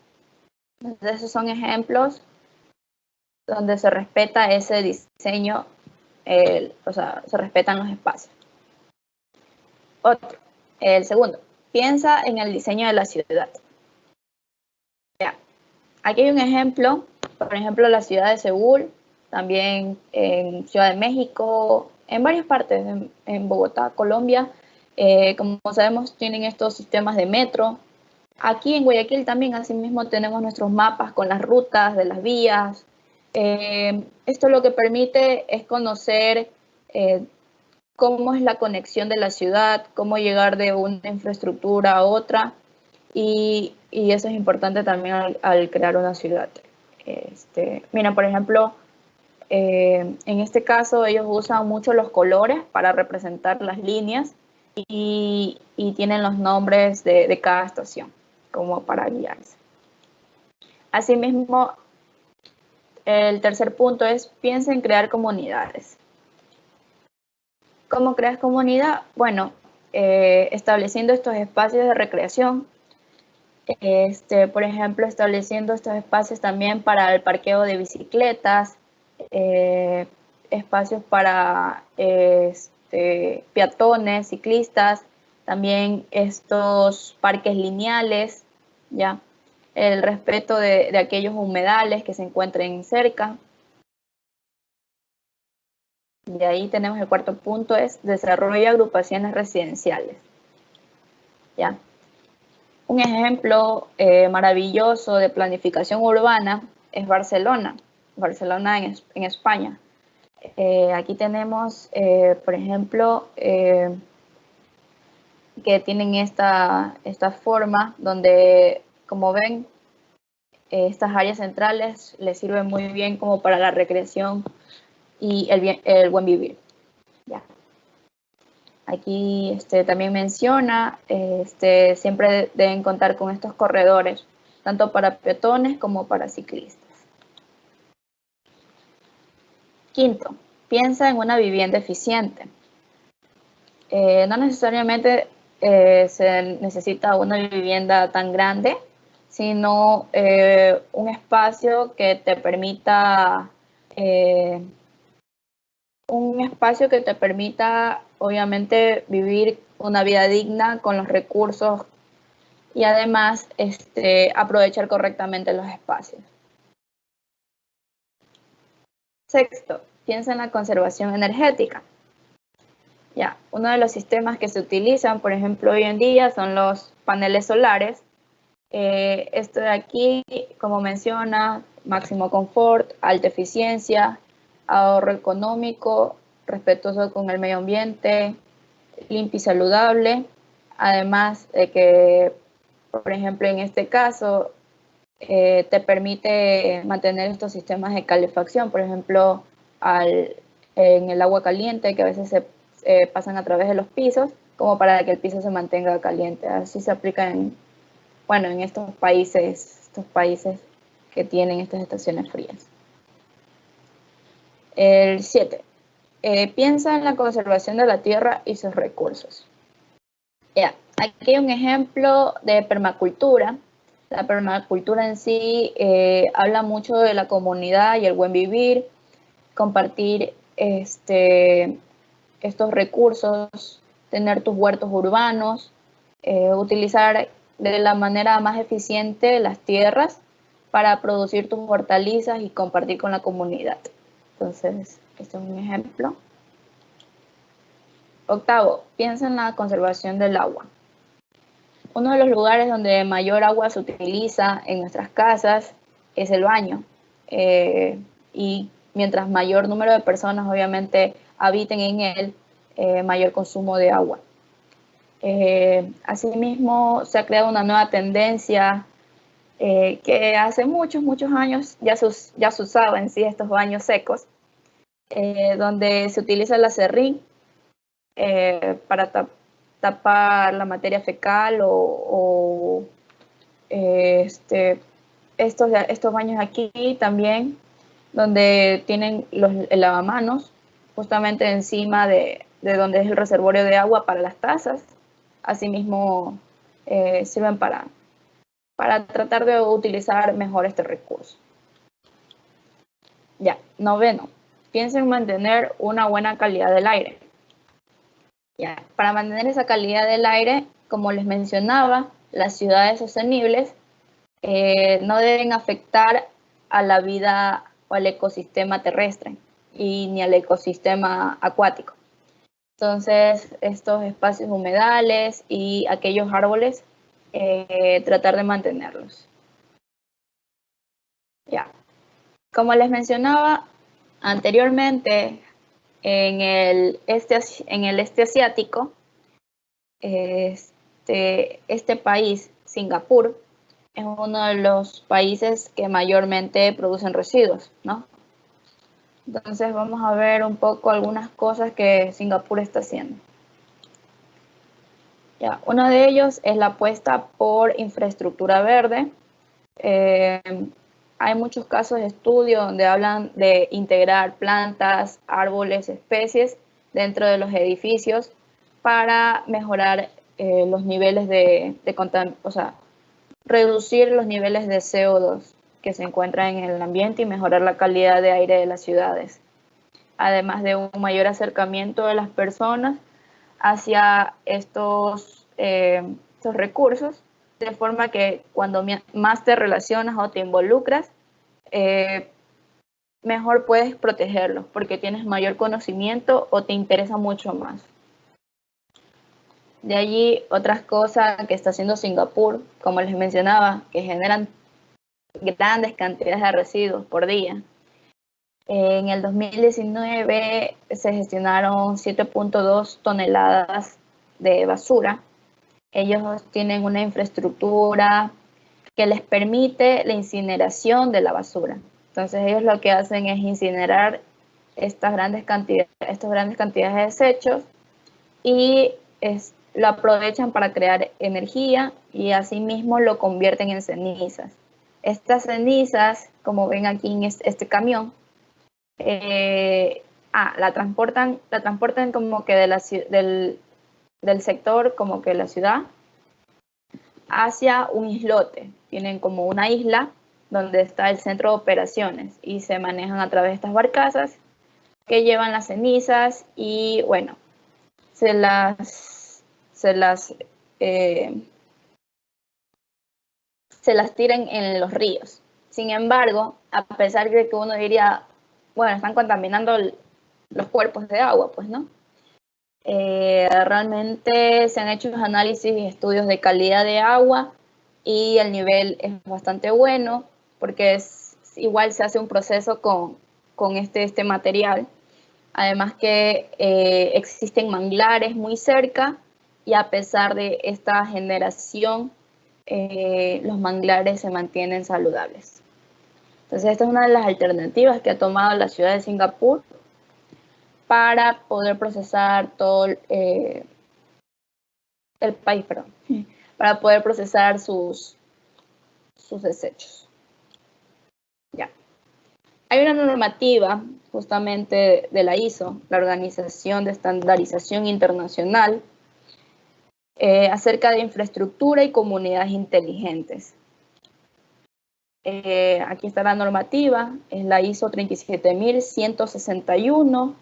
Entonces esos son ejemplos donde se respeta ese diseño, o sea, se respetan los espacios. Otro, el segundo, piensa en el diseño de la ciudad. Ya. Aquí hay un ejemplo, por ejemplo, la ciudad de Seúl, también en Ciudad de México, en varias partes, en Bogotá, Colombia, como sabemos, tienen estos sistemas de metro. Aquí en Guayaquil también, asimismo, tenemos nuestros mapas con las rutas de las vías. Esto lo que permite es conocer cómo es la conexión de la ciudad, cómo llegar de una infraestructura a otra, y eso es importante también al crear una ciudad. Mira, por ejemplo, en este caso ellos usan mucho los colores para representar las líneas y tienen los nombres de cada estación como para guiarse. Asimismo, el tercer punto es piensa en crear comunidades. ¿Cómo creas comunidad? Bueno, estableciendo estos espacios de recreación, por ejemplo, estableciendo estos espacios también para el parqueo de bicicletas, espacios para peatones, ciclistas, también estos parques lineales, ¿ya? El respeto de aquellos humedales que se encuentren cerca. Y ahí tenemos el cuarto punto, es desarrollo de agrupaciones residenciales, ¿ya? Un ejemplo maravilloso de planificación urbana es Barcelona, Barcelona en España. Aquí tenemos, por ejemplo, que tienen esta forma donde, como ven, estas áreas centrales les sirven muy bien como para la recreación y el buen vivir. Ya. Aquí también menciona, siempre deben contar con estos corredores, tanto para peatones como para ciclistas. Quinto, piensa en una vivienda eficiente. No necesariamente se necesita una vivienda tan grande, sino un espacio que te permita obviamente vivir una vida digna con los recursos y además aprovechar correctamente los espacios. Sexto, piensa en la conservación energética. Ya, uno de los sistemas que se utilizan, por ejemplo, hoy en día son los paneles solares. Esto de aquí, como menciona, máximo confort, alta eficiencia, ahorro económico, respetuoso con el medio ambiente, limpio y saludable. Además de que, por ejemplo, en este caso, te permite mantener estos sistemas de calefacción, por ejemplo, en el agua caliente que a veces se pasan a través de los pisos, como para que el piso se mantenga caliente. Así se aplica en estos países que tienen estas estaciones frías. El 7. Piensa en la conservación de la tierra y sus recursos. Aquí hay un ejemplo de permacultura. La permacultura en sí habla mucho de la comunidad y el buen vivir, compartir estos recursos, tener tus huertos urbanos, utilizar de la manera más eficiente las tierras para producir tus hortalizas y compartir con la comunidad. Entonces, este es un ejemplo. Octavo, piensa en la conservación del agua. Uno de los lugares donde mayor agua se utiliza en nuestras casas es el baño. Y mientras mayor número de personas obviamente habiten en él, mayor consumo de agua. Asimismo, se ha creado una nueva tendencia que hace muchos años ya se usaba en sí estos baños secos, donde se utiliza el aserrín para tapar la materia fecal o estos baños aquí también, donde tienen el lavamanos justamente encima de donde es el reservorio de agua para las tazas. Asimismo, sirven para tratar de utilizar mejor este recurso. Ya, noveno, piensen en mantener una buena calidad del aire. Ya, para mantener esa calidad del aire, como les mencionaba, las ciudades sostenibles no deben afectar a la vida o al ecosistema terrestre y ni al ecosistema acuático. Entonces, estos espacios humedales y aquellos árboles, tratar de mantenerlos. Ya. Como les mencionaba anteriormente, en el este asiático, este país, Singapur, es uno de los países que mayormente producen residuos, ¿no? Entonces vamos a ver un poco algunas cosas que Singapur está haciendo. Ya, uno de ellos es la apuesta por infraestructura verde. Hay muchos casos de estudio donde hablan de integrar plantas, árboles, especies dentro de los edificios para mejorar los niveles reducir los niveles de CO2 que se encuentran en el ambiente y mejorar la calidad de aire de las ciudades. Además de un mayor acercamiento de las personas hacia estos recursos, de forma que cuando más te relacionas o te involucras, mejor puedes protegerlos porque tienes mayor conocimiento o te interesa mucho más. De allí, otras cosas que está haciendo Singapur, como les mencionaba, que generan grandes cantidades de residuos por día. En el 2019 se gestionaron 7.2 toneladas de basura. Ellos tienen una infraestructura que les permite la incineración de la basura. Entonces ellos lo que hacen es incinerar estas grandes cantidades de desechos y lo aprovechan para crear energía y asimismo lo convierten en cenizas. Estas cenizas, como ven aquí en este camión, la transportan como que del sector, como que la ciudad, hacia un islote. Tienen como una isla donde está el centro de operaciones y se manejan a través de estas barcazas que llevan las cenizas y bueno, se las tiran en los ríos. Sin embargo, a pesar de que uno diría, bueno, están contaminando los cuerpos de agua, pues no. Realmente se han hecho análisis y estudios de calidad de agua y el nivel es bastante bueno porque igual se hace un proceso con este material. Además que existen manglares muy cerca y a pesar de esta generación, los manglares se mantienen saludables. Entonces, esta es una de las alternativas que ha tomado la ciudad de Singapur para poder procesar todo el país, perdón, para poder procesar sus desechos. Ya. Hay una normativa justamente de la ISO, la Organización de Estandarización Internacional, acerca de infraestructura y comunidades inteligentes. Aquí está la normativa, es la ISO 37161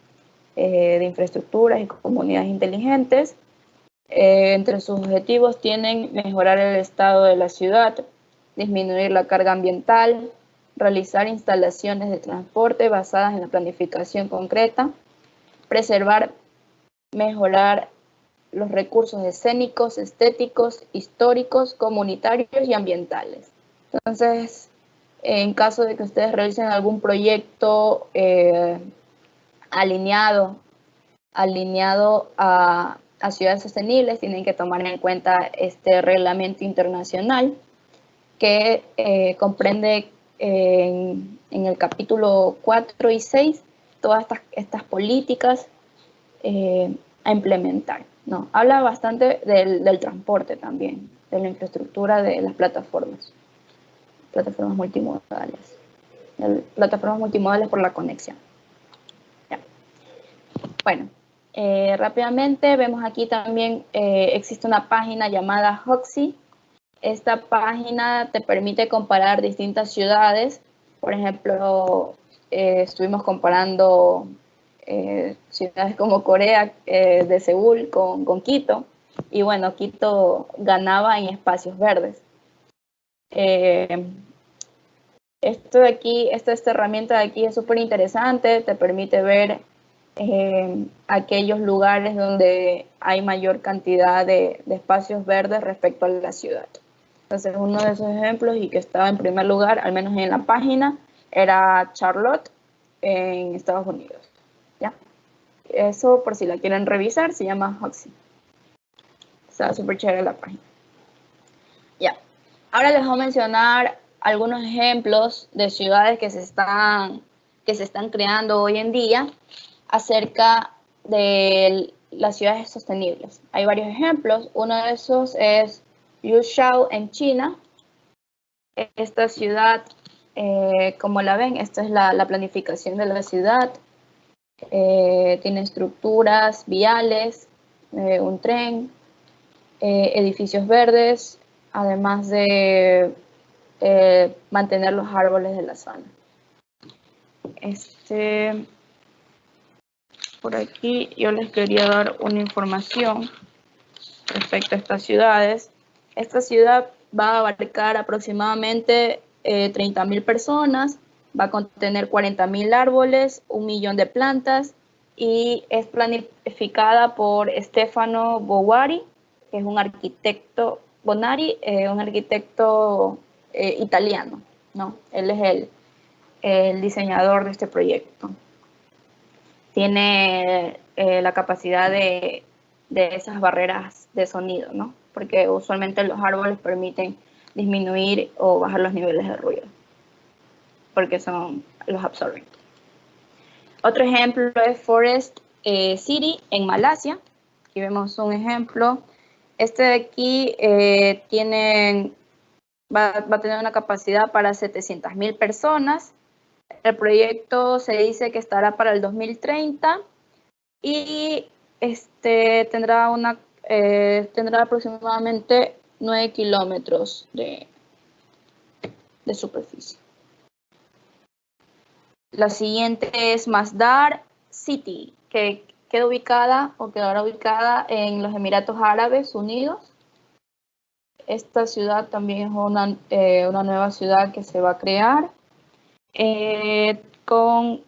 de infraestructuras y comunidades inteligentes. Entre sus objetivos tienen mejorar el estado de la ciudad, disminuir la carga ambiental, realizar instalaciones de transporte basadas en la planificación concreta, preservar, mejorar los recursos escénicos, estéticos, históricos, comunitarios y ambientales. Entonces, en caso de que ustedes realicen algún proyecto alineado a las ciudades sostenibles tienen que tomar en cuenta este reglamento internacional que comprende en el capítulo 4 y 6 todas estas políticas a implementar, ¿no? Habla bastante del transporte también, de la infraestructura de las plataformas multimodales. Plataformas multimodales por la conexión. Ya. Bueno, rápidamente vemos aquí también existe una página llamada Hoxie. Esta página te permite comparar distintas ciudades. Por ejemplo, estuvimos comparando ciudades como Corea, de Seúl con Quito. Y bueno, Quito ganaba en espacios verdes. Esta herramienta de aquí es súper interesante, te permite ver aquellos lugares donde hay mayor cantidad de espacios verdes respecto a la ciudad. Entonces, uno de esos ejemplos y que estaba en primer lugar, al menos en la página, era Charlotte en Estados Unidos. ¿Ya? Eso, por si la quieren revisar, se llama Hoxie. Está súper chévere la página. Ya. Ahora les voy a mencionar algunos ejemplos de ciudades que se están creando hoy en día acerca de las ciudades sostenibles. Hay varios ejemplos. Uno de esos es Yuzhou en China. Esta ciudad, como la ven, esta es la planificación de la ciudad. Tiene estructuras viales, un tren, edificios verdes, además de mantener los árboles de la zona. Por aquí yo les quería dar una información respecto a estas ciudades. Esta ciudad va a abarcar aproximadamente 30.000 personas, va a contener 40.000 árboles, 1 millón de plantas y es planificada por Stefano Bonari, que es un arquitecto, un arquitecto italiano, ¿no? Él es el diseñador de este proyecto. Tiene la capacidad de esas barreras de sonido, ¿no? Porque usualmente los árboles permiten disminuir o bajar los niveles de ruido, porque los absorben. Otro ejemplo es Forest City en Malasia. Aquí vemos un ejemplo. Este de aquí va a tener una capacidad para 700.000 personas. El proyecto se dice que estará para el 2030 y tendrá aproximadamente 9 kilómetros de superficie. La siguiente es Masdar City, que quedará ubicada en los Emiratos Árabes Unidos. Esta ciudad también es una nueva ciudad que se va a crear con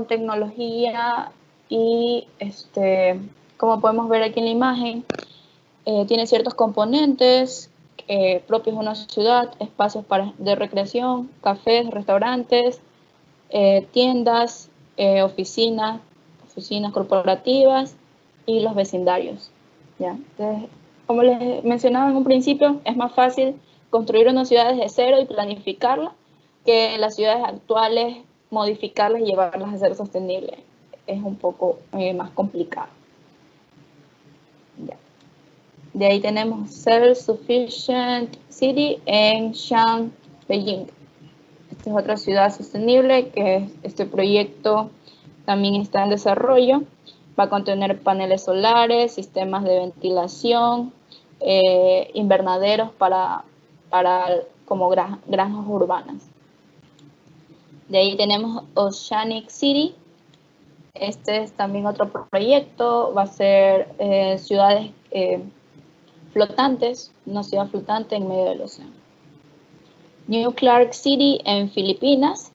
tecnología y como podemos ver aquí en la imagen, tiene ciertos componentes propios de una ciudad, espacios de recreación, cafés, restaurantes, tiendas, oficinas corporativas y los vecindarios. ¿Ya? Entonces, como les mencionaba en un principio, es más fácil construir una ciudad desde cero y planificarla que las ciudades actuales modificarlas y llevarlas a ser sostenibles. Es un poco más complicado. Ya. De ahí tenemos Self-Sufficient City en Xi'an, Beijing. Esta es otra ciudad sostenible que este proyecto también está en desarrollo. Va a contener paneles solares, sistemas de ventilación, invernaderos como granjas urbanas. De ahí tenemos Oceanic City. Este es también otro proyecto. Va a ser ciudades flotantes, una ciudad flotante en medio del océano. New Clark City en Filipinas.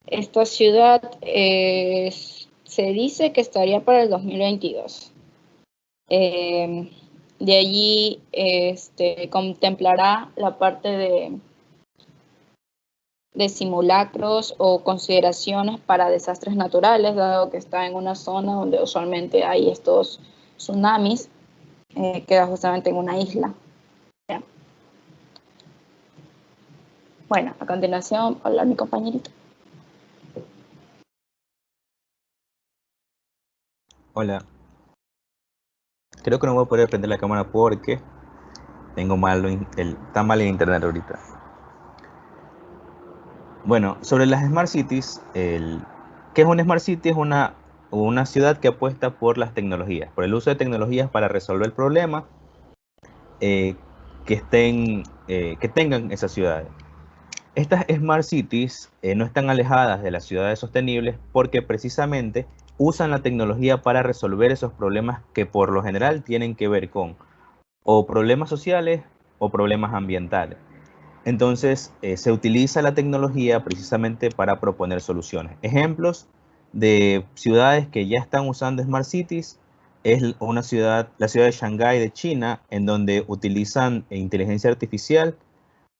Esta ciudad se dice que estaría para el 2022. De allí contemplará la parte de simulacros o consideraciones para desastres naturales, dado que está en una zona donde usualmente hay estos tsunamis, queda justamente en una isla. Bien. Bueno, a continuación, hola mi compañerito. Hola. Creo que no voy a poder prender la cámara porque tengo está mal el internet ahorita. Bueno, sobre las Smart Cities, ¿qué es una Smart City? Es una ciudad que apuesta por las tecnologías, por el uso de tecnologías para resolver problemas que tengan esas ciudades. Estas Smart Cities no están alejadas de las ciudades sostenibles porque precisamente usan la tecnología para resolver esos problemas que por lo general tienen que ver con o problemas sociales o problemas ambientales. Entonces, se utiliza la tecnología precisamente para proponer soluciones. Ejemplos de ciudades que ya están usando Smart Cities es la ciudad de Shanghái de China, en donde utilizan inteligencia artificial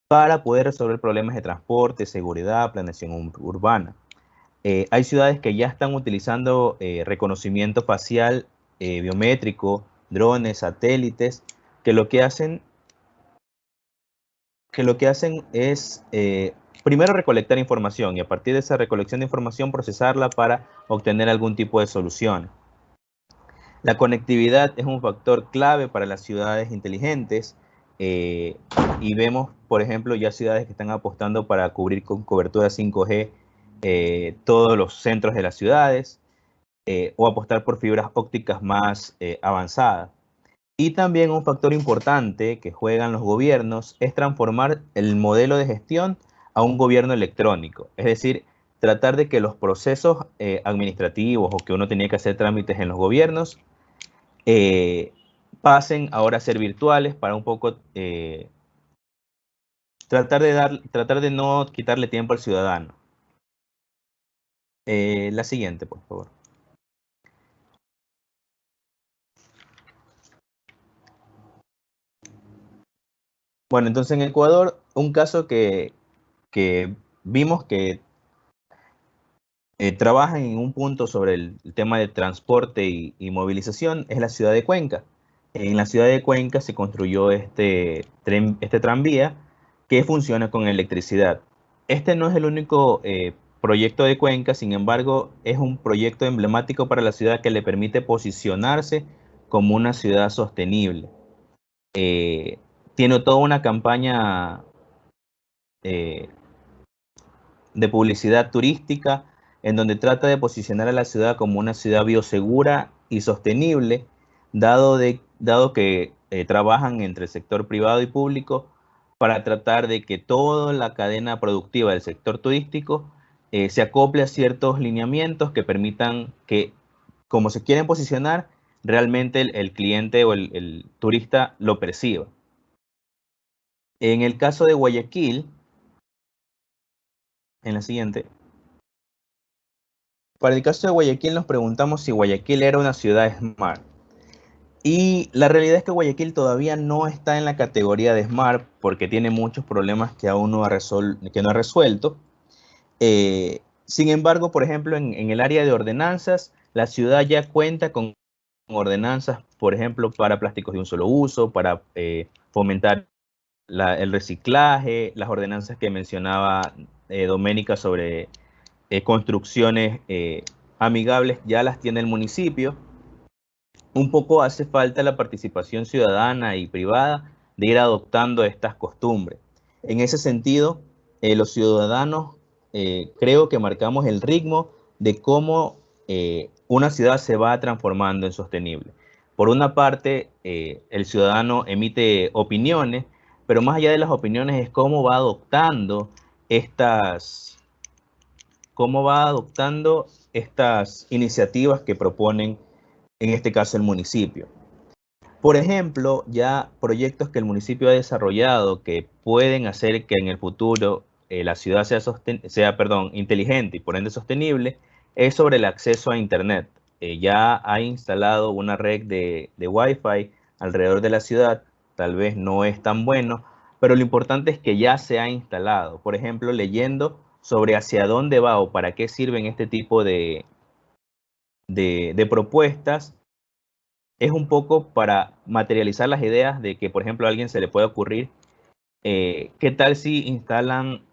para poder resolver problemas de transporte, seguridad, planeación urbana. Hay ciudades que ya están utilizando reconocimiento facial, biométrico, drones, satélites, que lo que hacen es primero recolectar información y a partir de esa recolección de información procesarla para obtener algún tipo de solución. La conectividad es un factor clave para las ciudades inteligentes y vemos, por ejemplo, ya ciudades que están apostando para cubrir con cobertura 5G todos los centros de las ciudades o apostar por fibras ópticas más avanzadas. Y también un factor importante que juegan los gobiernos es transformar el modelo de gestión a un gobierno electrónico. Es decir, tratar de que los procesos administrativos o que uno tenía que hacer trámites en los gobiernos pasen ahora a ser virtuales para un poco tratar de no quitarle tiempo al ciudadano. La siguiente, por favor. Bueno, entonces en Ecuador, un caso que vimos que trabajan en un punto sobre el tema de transporte y movilización es la ciudad de Cuenca. En la ciudad de Cuenca se construyó este tranvía que funciona con electricidad. Este no es el único proyecto de Cuenca, sin embargo, es un proyecto emblemático para la ciudad que le permite posicionarse como una ciudad sostenible. Tiene toda una campaña de publicidad turística en donde trata de posicionar a la ciudad como una ciudad biosegura y sostenible, dado que trabajan entre el sector privado y público para tratar de que toda la cadena productiva del sector turístico se acople a ciertos lineamientos que permitan que, como se quieren posicionar, realmente el cliente o el turista lo perciba. En el caso de Guayaquil, en la siguiente, para el caso de Guayaquil nos preguntamos si Guayaquil era una ciudad smart. Y la realidad es que Guayaquil todavía no está en la categoría de smart porque tiene muchos problemas que aún no ha resuelto. Sin embargo, por ejemplo, en el área de ordenanzas, la ciudad ya cuenta con ordenanzas, por ejemplo, para plásticos de un solo uso, para fomentar el reciclaje, las ordenanzas que mencionaba Doménica sobre construcciones amigables ya las tiene el municipio. Un poco hace falta la participación ciudadana y privada de ir adoptando estas costumbres. En ese sentido, los ciudadanos creo que marcamos el ritmo de cómo una ciudad se va transformando en sostenible. Por una parte, el ciudadano emite opiniones, pero más allá de las opiniones es cómo va adoptando estas iniciativas que proponen, en este caso, el municipio. Por ejemplo, ya proyectos que el municipio ha desarrollado que pueden hacer que en el futuro la ciudad sea inteligente y por ende sostenible, es sobre el acceso a Internet. Ya ha instalado una red de Wi-Fi alrededor de la ciudad, tal vez no es tan bueno, pero lo importante es que ya se ha instalado. Por ejemplo, leyendo sobre hacia dónde va o para qué sirven este tipo de propuestas, es un poco para materializar las ideas de que, por ejemplo, a alguien se le puede ocurrir, ¿qué tal si instalan,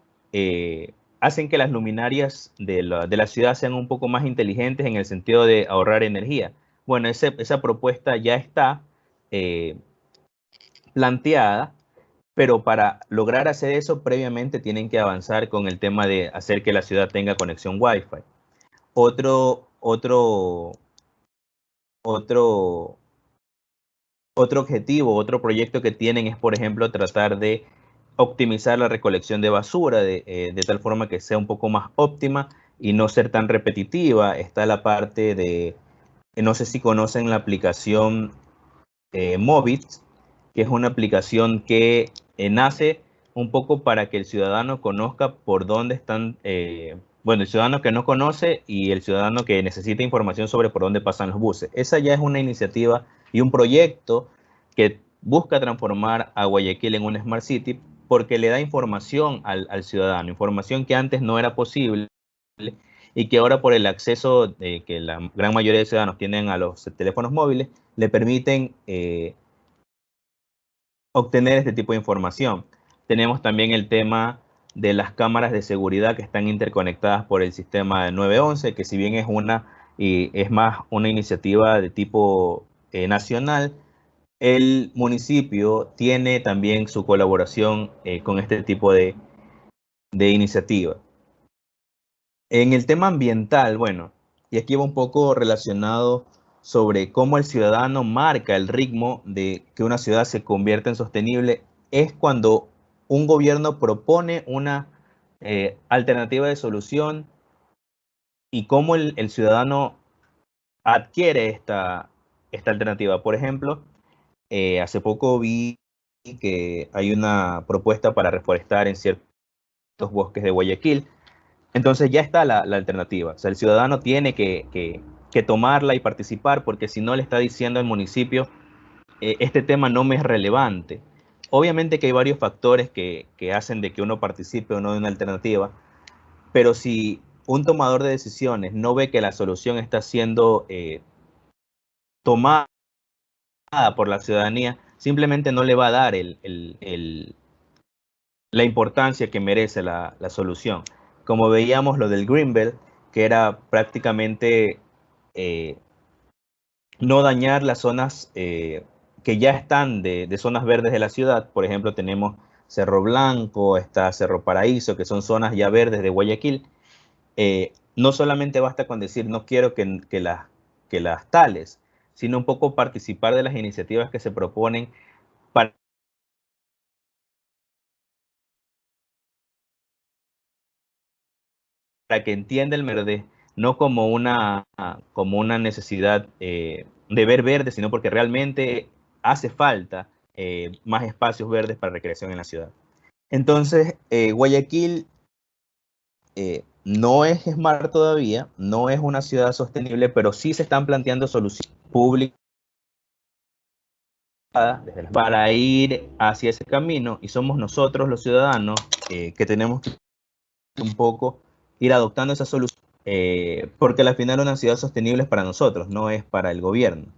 hacen que las luminarias de la ciudad sean un poco más inteligentes en el sentido de ahorrar energía? Bueno, esa propuesta ya está planteada, pero para lograr hacer eso, previamente tienen que avanzar con el tema de hacer que la ciudad tenga conexión Wi-Fi. Otro, otro, otro, otro objetivo, otro proyecto que tienen es, por ejemplo, tratar de optimizar la recolección de basura de tal forma que sea un poco más óptima y no ser tan repetitiva. Está la parte de, no sé si conocen la aplicación Movit, que es una aplicación que nace un poco para que el ciudadano conozca por dónde están, bueno, el ciudadano que no conoce y el ciudadano que necesita información sobre por dónde pasan los buses. Esa ya es una iniciativa y un proyecto que busca transformar a Guayaquil en una Smart City porque le da información al ciudadano, información que antes no era posible y que ahora por el acceso que la gran mayoría de ciudadanos tienen a los teléfonos móviles, le permiten obtener este tipo de información. Tenemos también el tema de las cámaras de seguridad que están interconectadas por el sistema de 911, que si bien es es más una iniciativa de tipo nacional, el municipio tiene también su colaboración con este tipo de iniciativa. En el tema ambiental, bueno, y aquí va un poco relacionado sobre cómo el ciudadano marca el ritmo de que una ciudad se convierta en sostenible, es cuando un gobierno propone una alternativa de solución y cómo el ciudadano adquiere esta alternativa. Por ejemplo, hace poco vi que hay una propuesta para reforestar en ciertos bosques de Guayaquil. Entonces ya está la alternativa. O sea, el ciudadano tiene que tomarla y participar porque si no le está diciendo al municipio, este tema no me es relevante. Obviamente que hay varios factores que hacen de que uno participe o no de una alternativa, pero si un tomador de decisiones no ve que la solución está siendo tomada por la ciudadanía, simplemente no le va a dar la importancia que merece la solución. Como veíamos lo del Greenbelt, que era prácticamente no dañar las zonas que ya están de zonas verdes de la ciudad. Por ejemplo, tenemos Cerro Blanco, está Cerro Paraíso, que son zonas ya verdes de Guayaquil. No solamente basta con decir no quiero que las tales, sino un poco participar de las iniciativas que se proponen para que entienda el verde no como una necesidad de ver verde, sino porque realmente hace falta más espacios verdes para recreación en la ciudad. Entonces, Guayaquil no es smart todavía, no es una ciudad sostenible, pero sí se están planteando soluciones públicas para ir hacia ese camino y somos nosotros los ciudadanos que tenemos que un poco ir adoptando esa solución, porque al final una ciudad sostenible es para nosotros, no es para el gobierno.